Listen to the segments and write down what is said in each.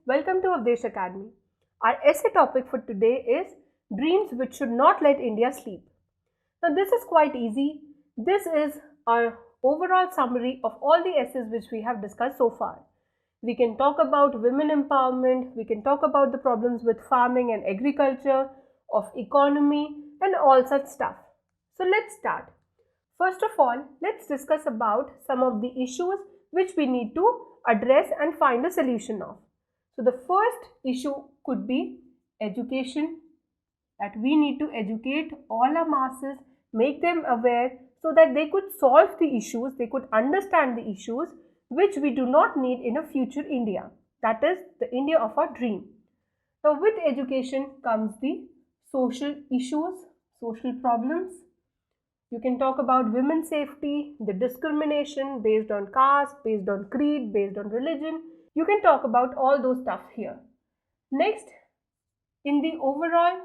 Welcome to Awdhesh Academy. Our essay topic for today is Dreams Which Should Not Let India Sleep. Now this is quite easy. This is our overall summary of all the essays which we have discussed so far. We can talk about women empowerment, we can talk about the problems with farming and agriculture, of economy and all such stuff. So let's start. First of all, let's discuss about some of the issues which we need to address and find a solution of. So the first issue could be education, that we need to educate all our masses, make them aware so that they could solve the issues, they could understand the issues which we do not need in a future India. That is the India of our dream. Now with education comes the social issues, social problems. You can talk about women's safety, the discrimination based on caste, based on creed, based on religion. You can talk about all those stuff here. Next, in the overall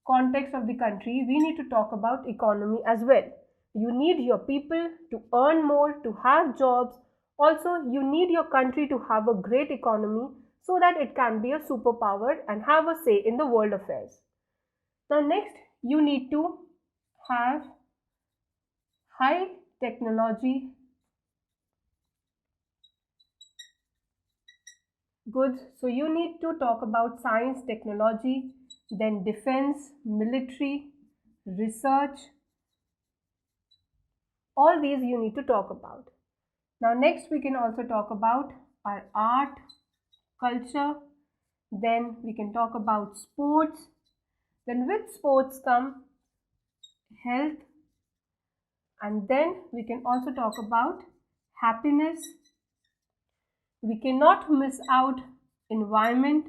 context of the country, we need to talk about economy as well. You need your people to earn more, to have jobs. Also, you need your country to have a great economy so that it can be a superpower and have a say in the world affairs. Now next, you need to have high technology goods. So you need to talk about science, technology, then defense, military, research. All these you need to talk about. Now next we can also talk about our art, culture. Then we can talk about sports. Then with sports come health. And then we can also talk about happiness. We cannot miss out environment,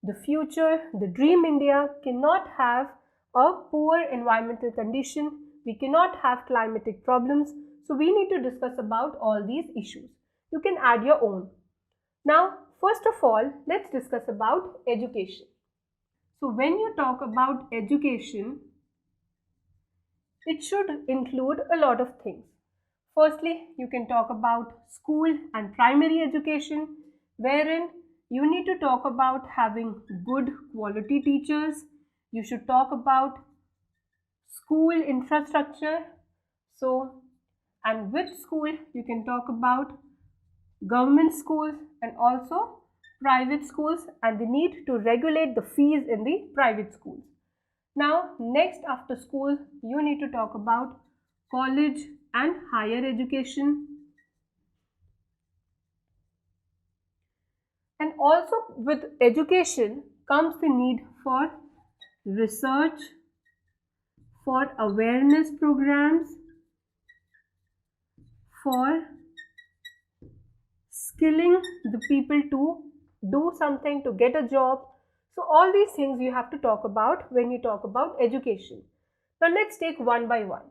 the future, the dream India cannot have a poor environmental condition. We cannot have climatic problems. So we need to discuss about all these issues. You can add your own. Now, first of all, let's discuss about education. So when you talk about education, it should include a lot of things. Firstly, you can talk about school and primary education, wherein you need to talk about having good quality teachers. You should talk about school infrastructure. So, and with school, you can talk about government schools and also private schools and the need to regulate the fees in the private schools. Now, next after school, you need to talk about college and higher education. And also with education comes the need for research, for awareness programs, for skilling the people to do something, to get a job. So all these things you have to talk about when you talk about education. Now let's take one by one.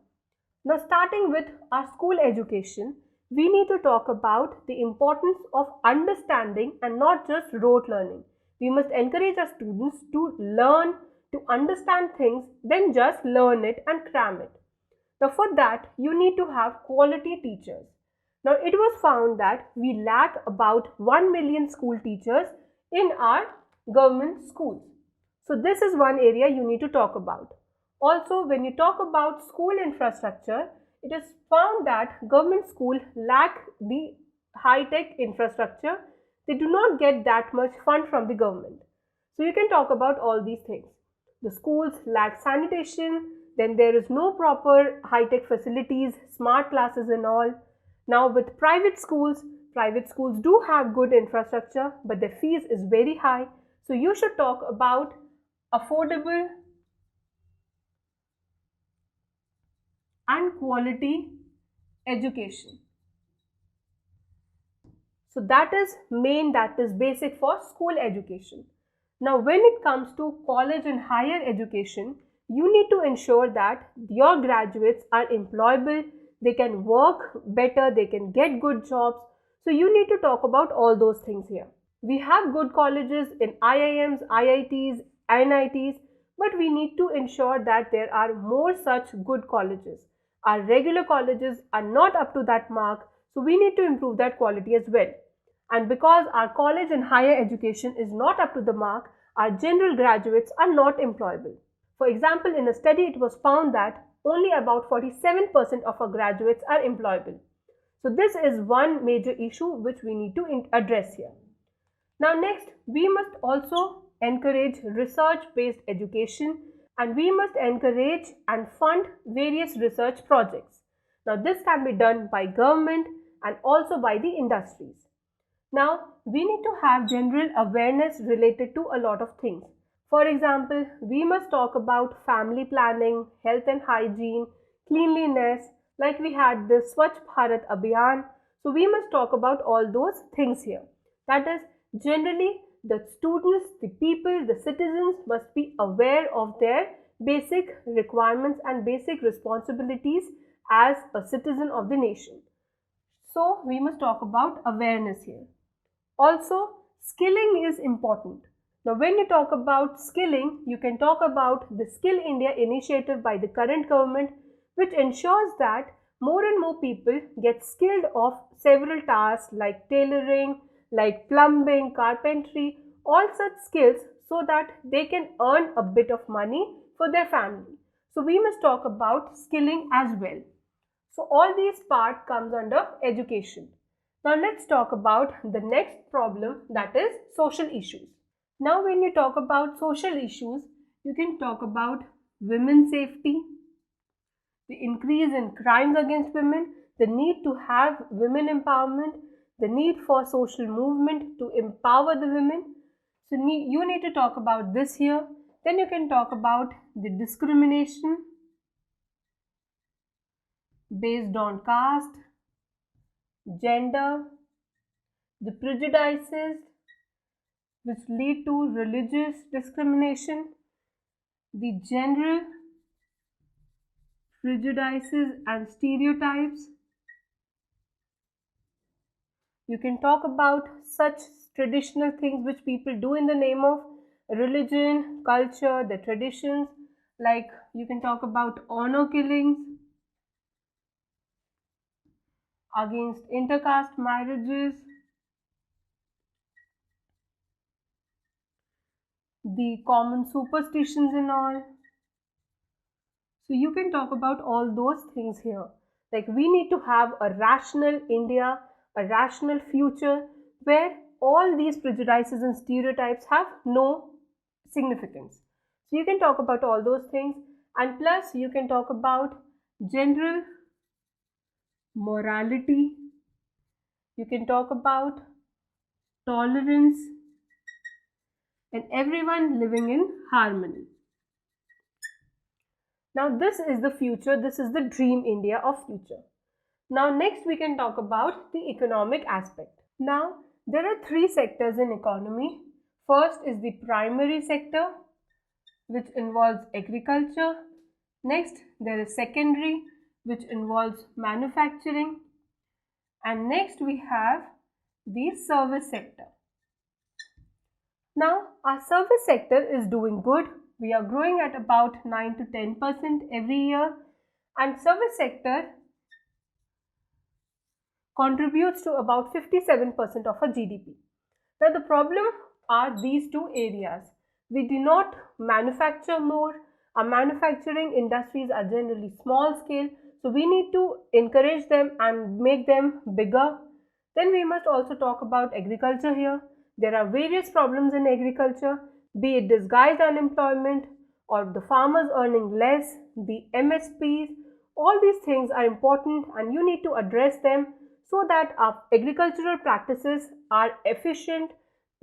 Now starting with our school education, we need to talk about the importance of understanding and not just rote learning. We must encourage our students to learn, to understand things, then just learn it and cram it. Now for that, you need to have quality teachers. Now it was found that we lack about 1 million school teachers in our government schools. So this is one area you need to talk about. Also, when you talk about school infrastructure, it is found that government schools lack the high-tech infrastructure. They do not get that much fund from the government. So you can talk about all these things. The schools lack sanitation, then there is no proper high-tech facilities, smart classes and all. Now with private schools do have good infrastructure, but the fees is very high. So you should talk about affordable and quality education. So that is main, that is basic for school education. Now when it comes to college and higher education, you need to ensure that your graduates are employable, they can work better, they can get good jobs. So you need to talk about all those things here. We have good colleges in IIMs, IITs, NITs, but we need to ensure that there are more such good colleges. Our regular colleges are not up to that mark, So we need to improve that quality as well. And because our college and higher education is not up to the mark, our general graduates are not employable. For example, in a study it was found that only about 47% of our graduates are employable. So this is one major issue which we need to address here. Now next, we must also encourage research-based education, and we must encourage and fund various research projects. Now this can be done by government and also by the industries. Now we need to have general awareness related to a lot of things. For example, we must talk about family planning, health and hygiene, cleanliness, like we had the Swachh Bharat Abhiyan. So we must talk about all those things here. That is, generally the students, the people, the citizens must be aware of their basic requirements and basic responsibilities as a citizen of the nation. So we must talk about awareness here. Also, skilling is important. Now, when you talk about skilling, you can talk about the Skill India initiative by the current government, which ensures that more and more people get skilled of several tasks like tailoring, like plumbing, carpentry, all such skills, so that they can earn a bit of money for their family. So we must talk about skilling as well. So all these part comes under education. Now let's talk about the next problem, that is social issues. Now when you talk about social issues, you can talk about women's safety, the increase in crimes against women, the need to have women empowerment, the need for social movement to empower the women. So you need to talk about this here. Then you can talk about the discrimination based on caste, gender, the prejudices which lead to religious discrimination, the general prejudices and stereotypes. You can talk about such traditional things which people do in the name of religion, culture, the traditions, like you can talk about honor killings, against intercaste marriages, the common superstitions and all. So you can talk about all those things here. Like we need to have a rational India, a rational future where all these prejudices and stereotypes have no significance. So you can talk about all those things, and plus you can talk about general morality. You can talk about tolerance and everyone living in harmony. Now this is the future, this is the dream India of future. Now next we can talk about the economic aspect. Now there are three sectors in economy. First is the primary sector, which involves agriculture. Next there is secondary, which involves manufacturing. And next we have the service sector. Now our service sector is doing good. We are growing at about 9 to 10% every year, and service sector contributes to about 57% of our GDP. Now the problem are these two areas. We do not manufacture more. Our manufacturing industries are generally small scale, so we need to encourage them and make them bigger. Then we must also talk about agriculture here. There are various problems in agriculture, be it disguised unemployment or the farmers earning less, the MSPs. All these things are important and you need to address them so that our agricultural practices are efficient,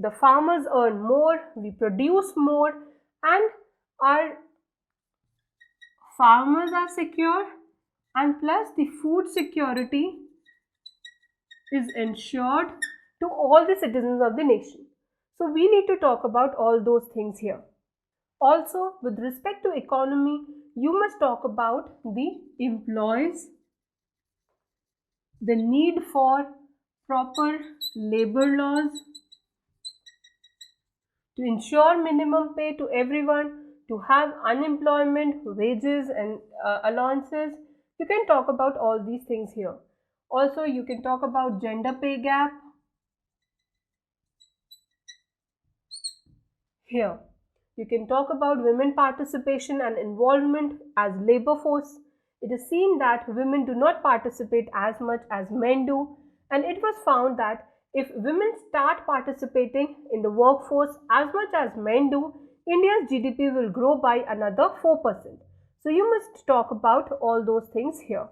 the farmers earn more, we produce more, and our farmers are secure, and plus the food security is ensured to all the citizens of the nation. So we need to talk about all those things here. Also, with respect to economy, you must talk about the employees, the need for proper labor laws to ensure minimum pay to everyone, to have unemployment, wages and allowances. You can talk about all these things here. Also, you can talk about gender pay gap. Here, you can talk about women participation and involvement as labor force. It is seen that women do not participate as much as men do, and it was found that if women start participating in the workforce as much as men do, India's GDP will grow by another 4%. So you must talk about all those things here.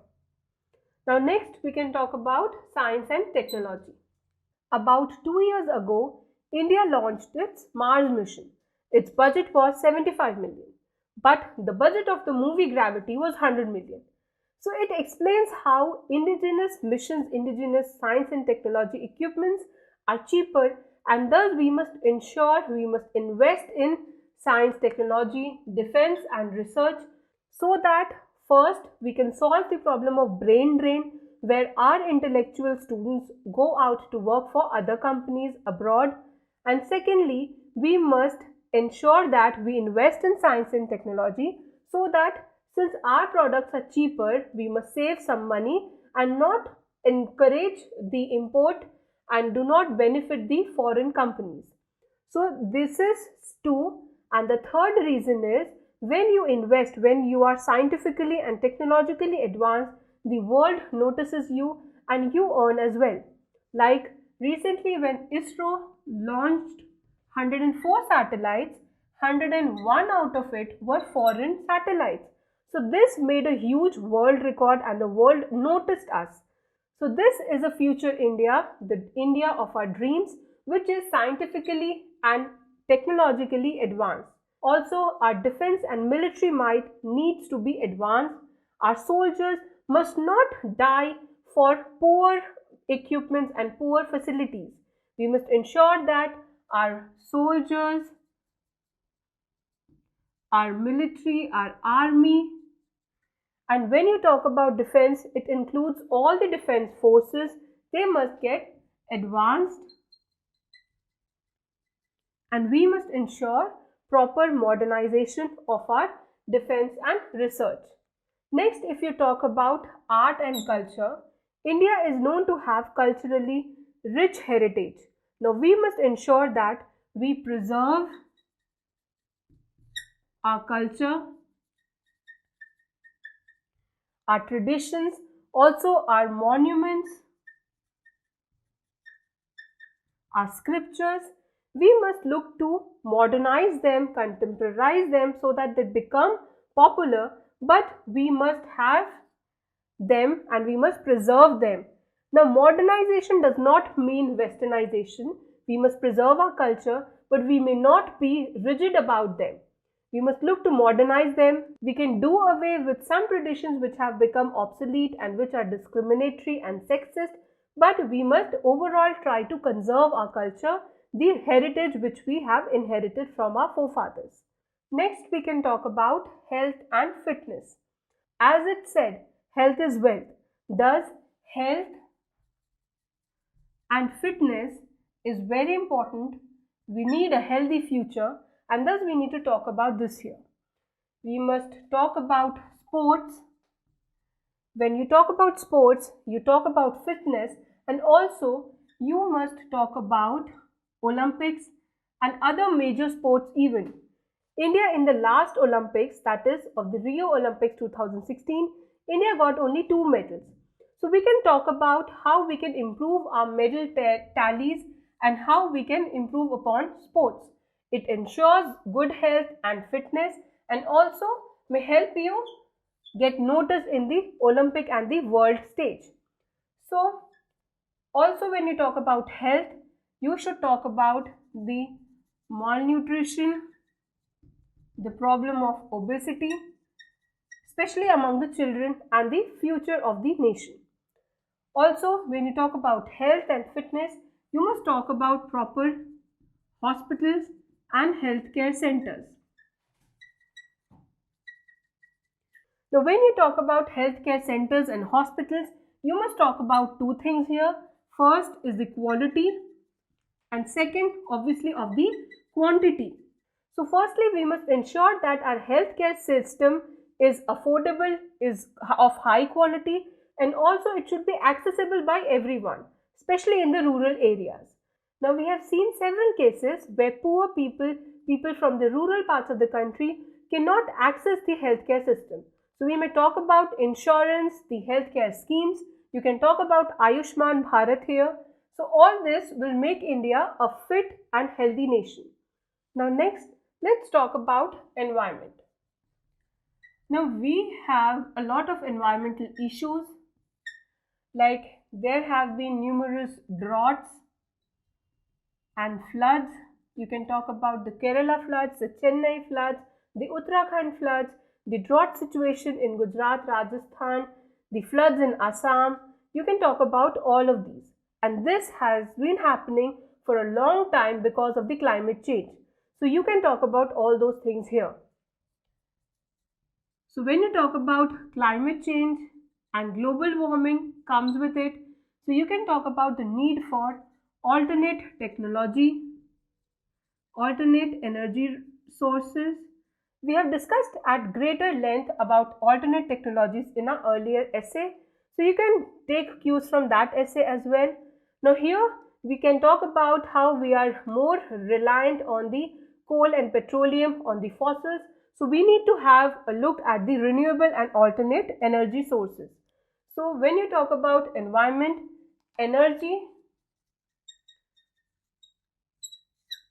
Now next we can talk about science and technology. About 2 years ago, India launched its Mars mission. Its budget was 75 million, but the budget of the movie Gravity was 100 million. So it explains how indigenous missions, indigenous science and technology equipments are cheaper, and thus we must ensure we must invest in science, technology, defense and research so that first we can solve the problem of brain drain where our intellectual students go out to work for other companies abroad, and secondly we must ensure that we invest in science and technology so that since our products are cheaper we must save some money and not encourage the import and do not benefit the foreign companies. So this is two, and the third reason is when you invest, when you are scientifically and technologically advanced, the world notices you and you earn as well. Like recently when ISRO launched 104 satellites, 101 out of it were foreign satellites. So this made a huge world record and the world noticed us. So this is a future India, the India of our dreams, which is scientifically and technologically advanced. Also, our defense and military might needs to be advanced. Our soldiers must not die for poor equipments and poor facilities. We must ensure that our soldiers, our military, our army, and when you talk about defense, it includes all the defense forces. They must get advanced and we must ensure proper modernization of our defense and research. Next, if you talk about art and culture, India is known to have culturally rich heritage. Now, we must ensure that we preserve our culture, our traditions, also our monuments, our scriptures. We must look to modernize them, contemporize them so that they become popular, but we must have them and we must preserve them. Now, modernization does not mean westernization. We must preserve our culture, but we may not be rigid about them. We must look to modernize them. We can do away with some traditions which have become obsolete and which are discriminatory and sexist, but we must overall try to conserve our culture, the heritage which we have inherited from our forefathers. Next, we can talk about health and fitness. As it said, health is wealth. Thus, health and fitness is very important. We need a healthy future, and thus we need to talk about this here. We must talk about sports. When you talk about sports, you talk about fitness, and also you must talk about Olympics and other major sports even. India in the last Olympics, that is of the Rio Olympics 2016, India got only 2 medals. So we can talk about how we can improve our medal tallies and how we can improve upon sports. It ensures good health and fitness and also may help you get noticed in the Olympic and the world stage. So also when you talk about health, you should talk about the malnutrition, the problem of obesity, especially among the children and the future of the nation. Also, when you talk about health and fitness, you must talk about proper hospitals and healthcare centers. Now, when you talk about healthcare centers and hospitals, you must talk about 2 things here. First is the quality and second, obviously, of the quantity. So firstly, we must ensure that our healthcare system is affordable, is of high quality, and also it should be accessible by everyone, especially in the rural areas. Now we have seen several cases where poor people, people from the rural parts of the country cannot access the healthcare system. So we may talk about insurance, the healthcare schemes, you can talk about Ayushman Bharat here. So all this will make India a fit and healthy nation. Now next, let's talk about environment. Now we have a lot of environmental issues, like there have been numerous droughts and floods. You can talk about the Kerala floods, the Chennai floods, the Uttarakhand floods, the drought situation in Gujarat, Rajasthan, the floods in Assam. You can talk about all of these. And this has been happening for a long time because of the climate change. So you can talk about all those things here. So when you talk about climate change and global warming comes with it, so you can talk about the need for alternate technology, alternate energy sources. We have discussed at greater length about alternate technologies in our earlier essay. So you can take cues from that essay as well. Now here we can talk about how we are more reliant on the coal and petroleum, on the fossils. So we need to have a look at the renewable and alternate energy sources. So when you talk about environment, energy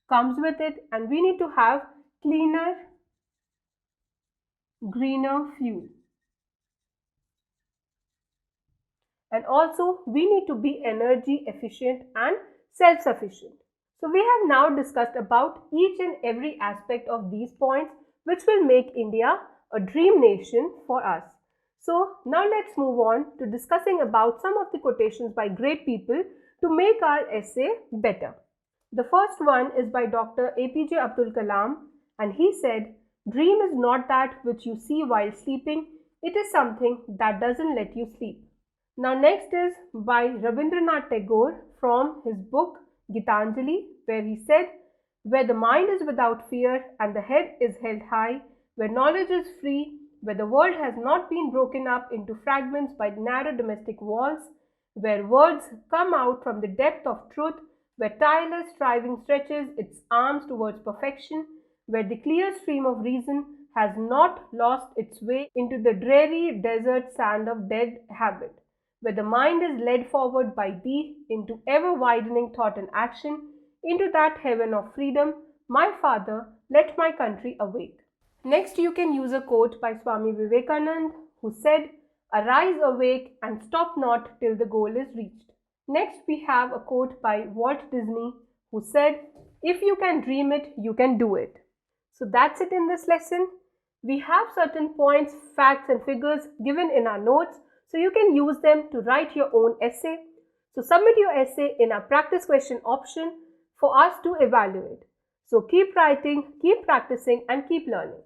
comes with it, and we need to have cleaner, greener fuel. And also we need to be energy efficient and self-sufficient. So we have now discussed about each and every aspect of these points which will make India a dream nation for us. So now let's move on to discussing about some of the quotations by great people to make our essay better. The first one is by Dr. APJ Abdul Kalam, and he said, "Dream is not that which you see while sleeping, it is something that doesn't let you sleep." Now next is by Rabindranath Tagore from his book Gitanjali, where he said, "Where the mind is without fear and the head is held high, where knowledge is free, where the world has not been broken up into fragments by narrow domestic walls, where words come out from the depth of truth, where tireless striving stretches its arms towards perfection, where the clear stream of reason has not lost its way into the dreary desert sand of dead habit, where the mind is led forward by thee into ever-widening thought and action, into that heaven of freedom, my father, let my country awake." Next, you can use a quote by Swami Vivekananda, who said, "Arise, awake, and stop not till the goal is reached." Next, we have a quote by Walt Disney, who said, "If you can dream it, you can do it." So that's it in this lesson. We have certain points, facts and figures given in our notes, so you can use them to write your own essay. So submit your essay in our practice question option for us to evaluate. So keep writing, keep practicing and keep learning.